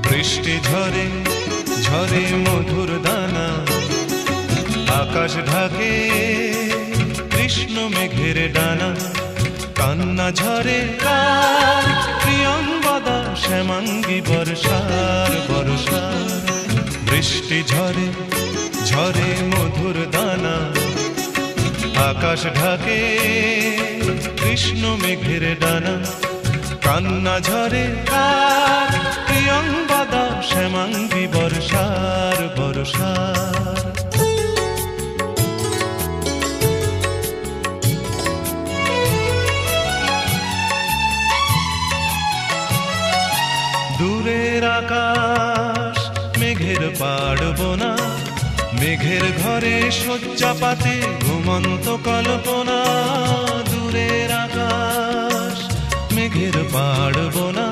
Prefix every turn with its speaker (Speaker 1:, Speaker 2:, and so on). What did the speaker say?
Speaker 1: বৃষ্টি ঝরে ঝরে মধুর দানা, আকাশ ঢাকে কৃষ্ণ মেঘের ডানা। কান্না ঝরে কার প্রিয়ঙ্গদা শ্যামাঙ্গী বর্ষার বর্ষার। বৃষ্টি ঝরে ঝরে মধুর দানা, আকাশ ঢাকে কৃষ্ণ মেঘের ডানা। কান্না ঝরে কার প্রিয়ঙ্গদা শ্যামাঙ্গী বর্ষার বর্ষার। দূরের আকাশ মেঘের পাড়বনা, মেঘের ঘরে শয্যা পাতে ঘুমন্ত কল্পনা। দূরের আকাশ মেঘের পাড়বনা,